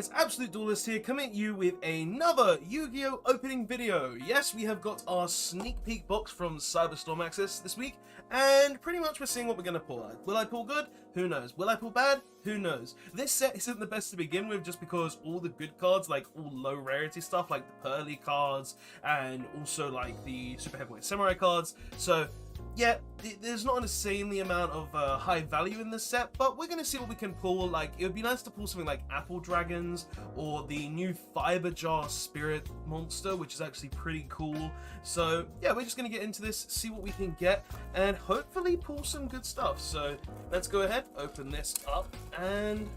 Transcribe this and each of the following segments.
guys, Absolute Duelist here, coming at you with another Yu-Gi-Oh! Opening video. Yes, we have got our sneak peek box from Cyberstorm Access this week, and pretty much we're seeing what we're going to pull. Will I pull good? Who knows. Will I pull bad? Who knows. This set isn't the best to begin with, just because all the good cards, like all low rarity stuff, like the Pearly cards, and also like the Super Heavyweight Samurai cards, so yeah, there's not an insanely amount of high value in this set, but we're going to see what we can pull. Like, it would be nice to pull something like Apple Dragons, or the new Fiber Jar Spirit monster, which is actually pretty cool. So yeah, we're just going to get into this, see what we can get, and hopefully pull some good stuff. So let's go ahead, open this up, and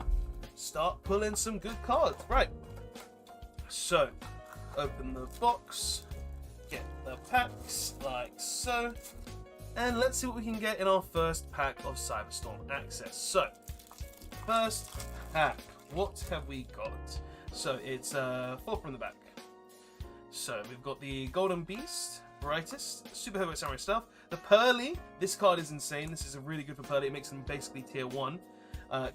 start pulling some good cards. Right, so open the box, get the packs, like so. And let's see what we can get in our first pack of Cyberstorm Access. So, first pack, what have we got? So, it's 4 from the back. So, we've got the Golden Beast, Brightest, Super Heavyweight Samurai Stuff, the Pearly. This card is insane. This is really good for Pearly. It makes them basically tier 1.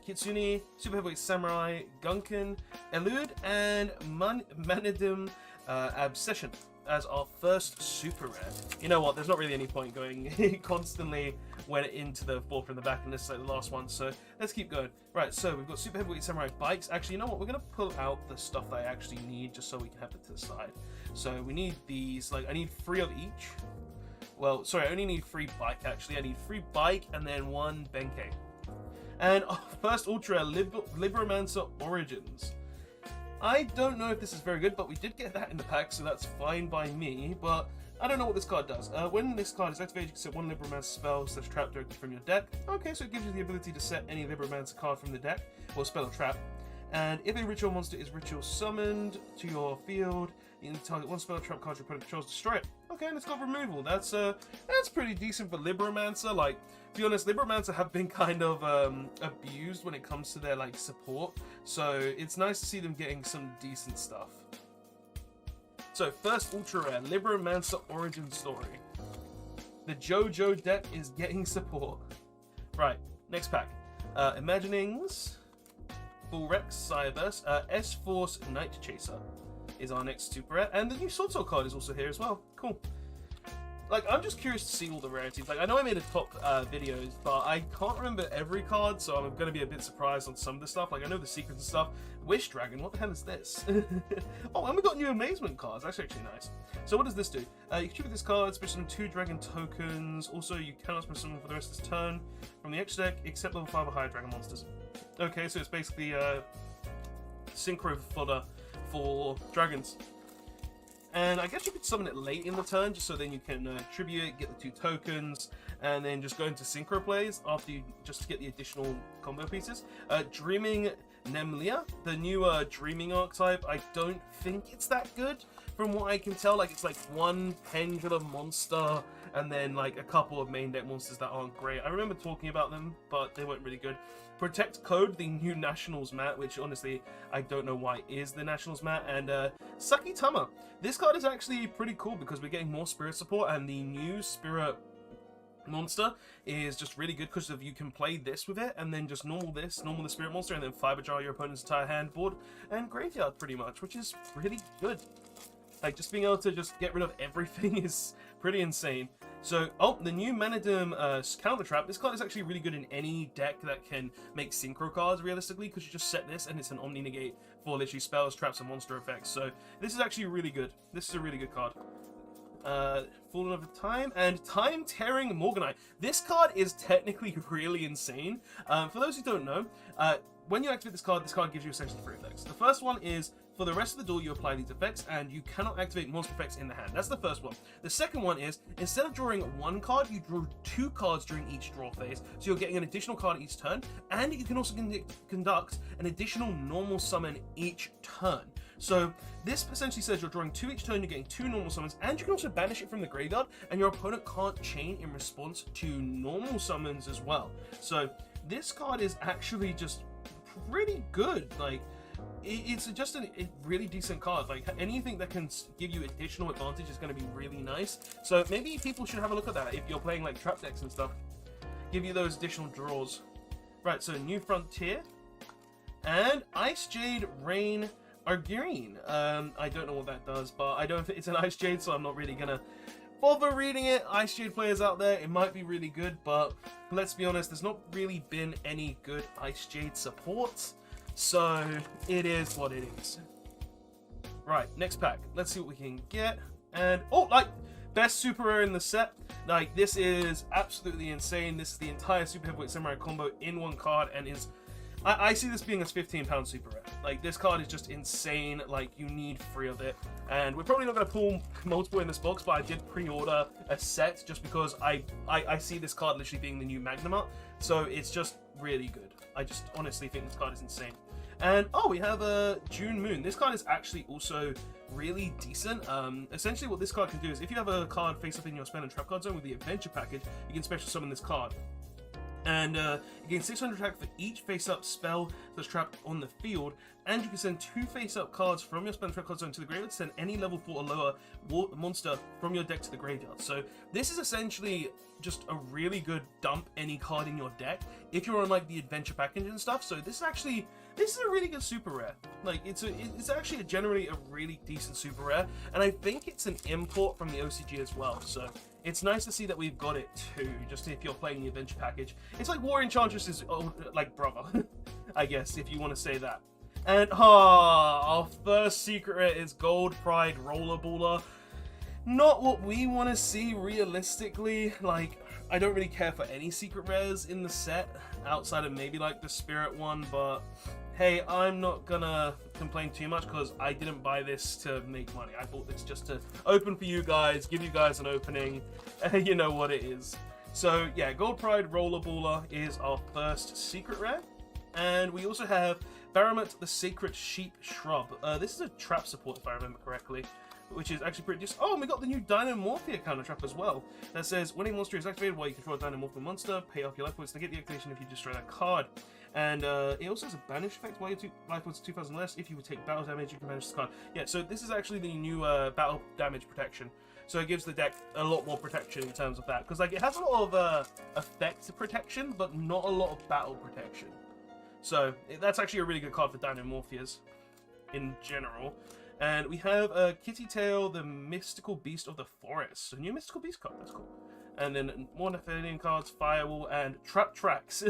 Kitsune, Super Heavyweight Samurai, Gunkin, Elude, and Manidim Obsession as our first super rare. You know what, there's not really any point going constantly went into the 4 from the back, and this is like the last one, so let's keep going. Right, so we've got Super Heavyweight Samurai Bikes. Actually, you know what, we're going to pull out the stuff that I actually need, just so we can have it to the side. So we need these, like, I need 3 of each. Well, sorry, I only need 3 bike, actually. I need 3 bike, and then 1 Benkei. And our first Ultra Libromancer Origins. I don't know if this is very good, but we did get that in the pack, so that's fine by me, but I don't know what this card does. When this card is activated, you can set 1 Libromancer spell / trap directly from your deck. Okay, so it gives you the ability to set any Libromancer card from the deck, or spell or trap. And if a ritual monster is ritual summoned to your field, you need to target 1 spell or trap card your opponent controls, destroy it. Okay, and it's got removal. That's pretty decent for Libromancer. Like, to be honest, Libromancer have been kind of abused when it comes to their like support, so it's nice to see them getting some decent stuff. So first ultra rare, Libromancer Origin Story. The JoJo deck is getting support. Right, next pack. Imaginings, Full Rex, Cyberse, S-Force Night Chaser is our next super rare, and the new Sword Soul card is also here as well. Cool. Like, I'm just curious to see all the rarities. Like, I know I made a top videos, but I can't remember every card, so I'm going to be a bit surprised on some of the stuff. Like, I know the secrets and stuff. Wish Dragon, what the hell is this? Oh, and we got new Amazement cards. That's actually nice. So what does this do? You contribute this card, special summon 2 dragon tokens. Also, you cannot special summon for the rest of this turn from the extra deck, except level 5 or higher dragon monsters. Okay, so it's basically synchro fodder for dragons. And I guess you could summon it late in the turn, just so then you can tribute it, get the 2 tokens, and then just go into synchro plays after you just get the additional combo pieces. Dreaming Nemlia, the new Dreaming archetype. I don't think it's that good from what I can tell. Like, it's like 1 Pendulum monster, and then like a couple of main deck monsters that aren't great. I remember talking about them, but they weren't really good. Protect Code, the new Nationals mat, which honestly I don't know why is the Nationals mat, and Sakitama. This card is actually pretty cool because we're getting more spirit support, and the new spirit monster is just really good because you can play this with it, and then just normal the spirit monster, and then Fiber Jar your opponent's entire hand, board, and graveyard pretty much, which is really good. Like, just being able to just get rid of everything is pretty insane. So, oh, the new Manidim Counter Trap. This card is actually really good in any deck that can make synchro cards, realistically, because you just set this and it's an Omni Negate for literally spells, traps, and monster effects. So, this is actually really good. This is a really good card. Fallen Over Time, and Time Tearing Morganite. This card is technically really insane. For those who don't know, when you activate this card gives you essentially 3 effects. The first one is, for the rest of the duel, you apply these effects, and you cannot activate monster effects in the hand. That's the first one. The second one is, instead of drawing 1 card, you draw 2 cards during each draw phase, so you're getting an additional card each turn, and you can also conduct an additional normal summon each turn. So this essentially says you're drawing 2 each turn, you're getting 2 normal summons, and you can also banish it from the graveyard, and your opponent can't chain in response to normal summons as well. So this card is actually just pretty good. Like, it's just a really decent card. Like, anything that can give you additional advantage is going to be really nice. So maybe people should have a look at that if you're playing like trap decks and stuff. Give you those additional draws. Right, so New Frontier. And Ice Jade Rain Argyrin. I don't know what that does, but I don't think it's an Ice Jade, so I'm not really gonna bother reading it. Ice Jade players out there, it might be really good, but let's be honest, there's not really been any good Ice Jade support, so it is what it is. Right, next pack. Let's see what we can get. And, oh, like, best super rare in the set. Like, this is absolutely insane. This is the entire Super Heavyweight Samurai combo in one card, and is... I see this being a £15 super rare. Like, this card is just insane. Like, you need 3 of it. And we're probably not going to pull multiple in this box, but I did pre-order a set just because I see this card literally being the new Magnum Art. So it's just really good. I just honestly think this card is insane. And, oh, we have a June Moon. This card is actually also really decent. Essentially what this card can do is if you have a card face up in your spell and trap card zone with the adventure package, you can special summon this card. And you gain 600 attack for each face-up spell that's trapped on the field, and you can send 2 face-up cards from your spell and trap card zone to the graveyard to send any level 4 or lower monster from your deck to the graveyard. So this is essentially just a really good dump any card in your deck if you're on like the adventure package and stuff. So this is a really good super rare. Like it's actually generally a really decent super rare, and I think it's an import from the OCG as well. So it's nice to see that we've got it too, just if you're playing the adventure package. It's like War Enchantress's old, like, brother, I guess, if you want to say that. And, our first secret rare is Gold Pride Rollerballer. Not what we want to see realistically. Like, I don't really care for any secret rares in the set, outside of maybe, like, the Spirit one, but... hey, I'm not gonna complain too much because I didn't buy this to make money. I bought this just to open for you guys, give you guys an opening. You know what it is. So yeah, Gold Pride Rollerballer is our first secret rare. And we also have Baramut the Sacred Sheep Shrub. This is a trap support if I remember correctly, which is actually pretty decent. Oh, and we got the new Dynamorphia counter trap as well. That says, when a monster is activated while you control a Dynamorphia monster, pay off your life points to get the activation if you destroy that card. And it also has a banish effect while your life points are 2,000 less. If you would take battle damage, you can banish this card. Yeah, so this is actually the new battle damage protection. So it gives the deck a lot more protection in terms of that. Because like it has a lot of effect protection, but not a lot of battle protection. So that's actually a really good card for Dynamorphias in general. And we have Kitty Tail, the Mystical Beast of the Forest. A new Mystical Beast card, that's cool. And then more Nephilian cards, Firewall, and Trap Tracks.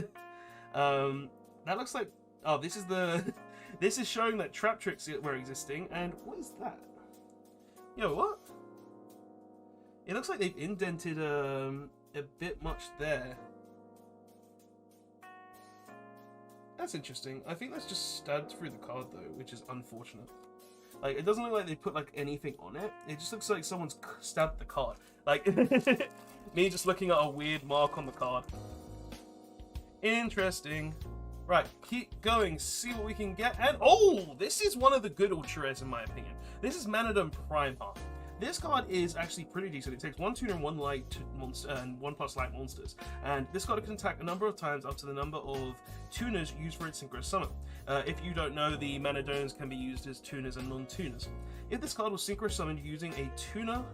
That looks like... oh, this is the... this is showing that Trap Tricks were existing, and what is that? Yo, what? It looks like they've indented a bit much there. That's interesting. I think that's just stabbed through the card, though, which is unfortunate. Like, it doesn't look like they put, like, anything on it. It just looks like someone's stabbed the card. Like, me just looking at a weird mark on the card. Interesting. Right, keep going, see what we can get. And, oh, this is one of the good ultra rares in my opinion. This is Manodome Primeheart. This card is actually pretty decent. It takes 1 tuner and 1 light monster and 1+ light monsters. And this card can attack a number of times up to the number of tuners used for its synchronous summon. If you don't know, the Manodomes can be used as tuners and non-tuners. If this card was synchronous summoned using a tuner,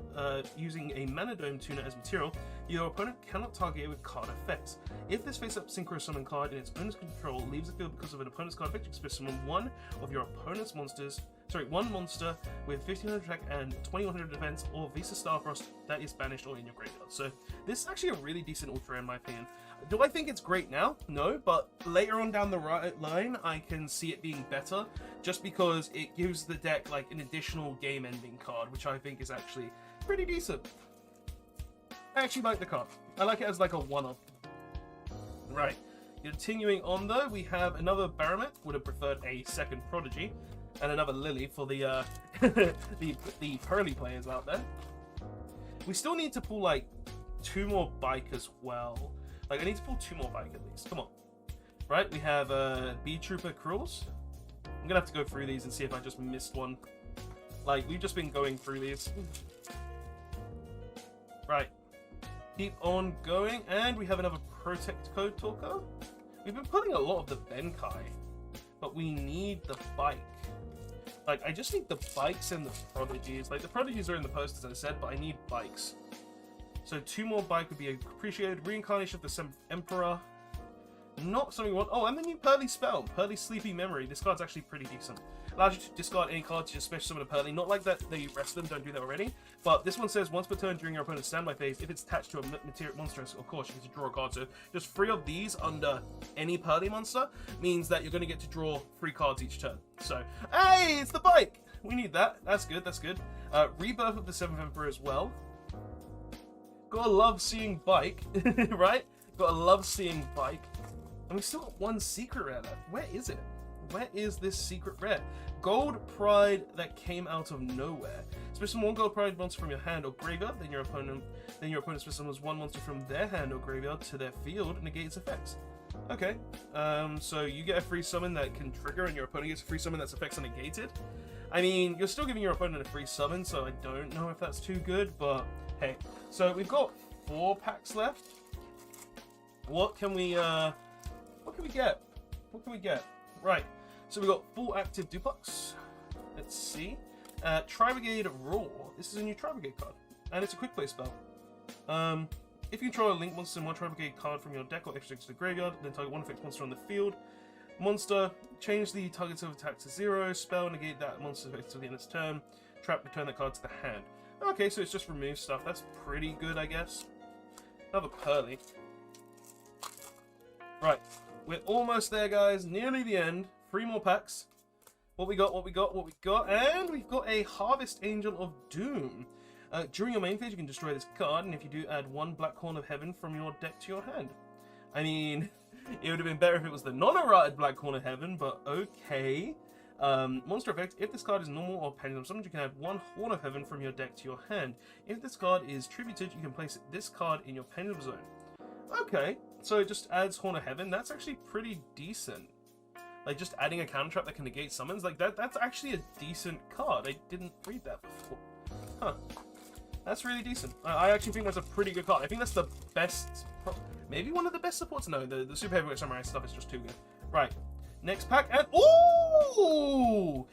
using a Manodome tuner as material, your opponent cannot target it with card effects. If this face-up synchronous summon card in its owner's control leaves the field because of an opponent's card effect, you can summon one of your opponent's monsters. One monster with 1500 attack and 2100 defense, or Visa Starfrost that is banished or in your graveyard. So this is actually a really decent ultra in my opinion. Do I think it's great now? No, but later on down the line, I can see it being better, just because it gives the deck like an additional game-ending card, which I think is actually pretty decent. I actually like the card. I like it as like a one-up. Right. Continuing on though, we have another Baramut. Would have preferred a second Prodigy. And another Lily for the the Pearly players out there. We still need to pull like 2 more Bike as well. Like I need to pull 2 more Bike at least. Come on. Right, we have Bee Trooper Cruels. I'm gonna have to go through these and see if I just missed one. Like we've just been going through these. Right. Keep on going, and we have another Protect Code Talker. We've been pulling a lot of the Benkai, but we need the Bike. Like, I just need the Bikes and the Prodigies. Like, the Prodigies are in the post, as I said, but I need Bikes. So 2 more Bike would be appreciated. Reincarnation of the 7th Emperor. Not something we want. Oh, and the new Pearly spell, Pearly Sleepy Memory. This card's actually pretty decent. Allows you to discard any card to just special summon a Pearly. Not like that they rest them, don't do that already. But this one says once per turn during your opponent's standby phase, if it's attached to a material monster, of course you get to draw a card. So just 3 of these under any Pearly monster means that you're going to get to draw 3 cards each turn. So, hey, it's the bike! We need that. That's good, that's good. Rebirth of the 7th Emperor as well. Gotta love seeing bike, right? Gotta love seeing bike. And we still got 1 secret rare left. Where is it? Where is this secret rare? Gold Pride that came out of nowhere. Special 1 Gold Pride monster from your hand or graveyard, then your opponent summons 1 monster from their hand or graveyard to their field and negate its effects. Okay, so you get a free summon that can trigger and your opponent gets a free summon that's effects are negated. I mean, you're still giving your opponent a free summon, so I don't know if that's too good, but hey. So we've got 4 packs left. What can we get? What can we get? Right. So we've got full active duplex. Let's see. Tri-Brigade Raw. This is a new Tri-Brigade card. And it's a quick play spell. If you control a link monster and 1 Tri-Brigade card from your deck or extra to the graveyard, then target 1 effect monster on the field. Monster, change the target's attack to 0. Spell, negate that monster's effect until the end of its turn. Trap, return that card to the hand. Okay, so it's just remove stuff. That's pretty good, I guess. Another Pearly. Right. We're almost there, guys. Nearly the end. 3 more packs. What we got, and we've got a Harvest Angel of Doom. During your main phase, you can destroy this card, and if you do, add 1 Black Horn of Heaven from your deck to your hand. I mean, it would have been better if it was the non-errated Black Horn of Heaven, but okay. Monster effect, if this card is normal or pendulum summoned, you can add 1 Horn of Heaven from your deck to your hand. If this card is tributed, you can place this card in your pendulum zone. Okay, so it just adds Horn of Heaven. That's actually pretty decent. Like, just adding a counter trap that can negate summons, like, that's actually a decent card. I didn't read that before. Huh. That's really decent. I actually think that's a pretty good card. I think that's the best, maybe one of the best supports. No, the Super Heavyweight Samurai stuff is just too good. Right, next pack, and ooh!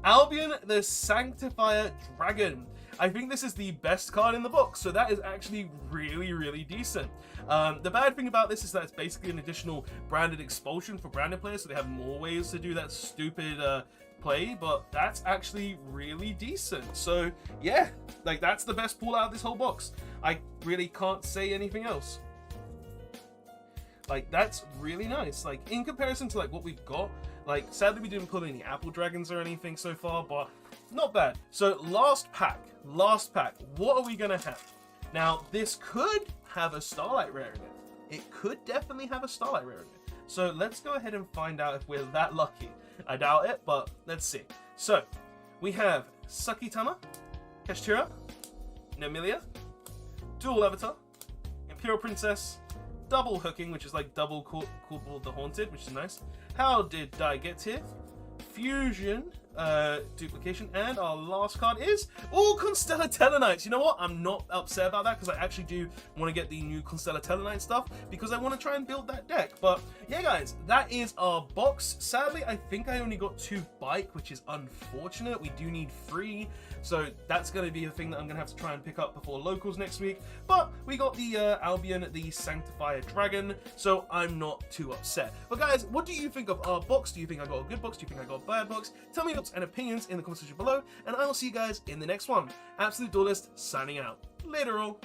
Albion the Sanctifier Dragon. I think this is the best card in the box, so that is actually really, really decent. The bad thing about this is that it's basically an additional branded expulsion for branded players, so they have more ways to do that stupid play, but that's actually really decent. So yeah, like, that's the best pull out of this whole box. I really can't say anything else. Like, that's really nice. Like, in comparison to like what we've got, like, sadly we didn't pull any Apple Dragons or anything so far, but not bad. So last pack, what are we gonna have? Now, this could have a Starlight rare in it. It could definitely have a Starlight rare in it. So let's go ahead and find out if we're that lucky. I doubt it, but let's see. So we have Sakitama, Kashtira, Nemilia, Dual Avatar, Imperial Princess, Double Hooking, which is like double Called the Haunted, which is nice. How did I get here? Fusion, duplication, and our last card is Constellar Tellarknights. You know what? I'm not upset about that because I actually do want to get the new Constellar Tellarknight stuff because I want to try and build that deck. But yeah, guys, that is our box. Sadly, I think I only got 2 bike, which is unfortunate. We do need 3, so that's going to be a thing that I'm going to have to try and pick up before locals next week. But we got the Albion the Sanctifier Dragon, so I'm not too upset. But guys, what do you think of our box? Do you think I got a good box? Do you think I got a bad box? Tell me your thoughts and opinions in the comment section below, and I will see you guys in the next one. Absolute Duelist signing out. Later all.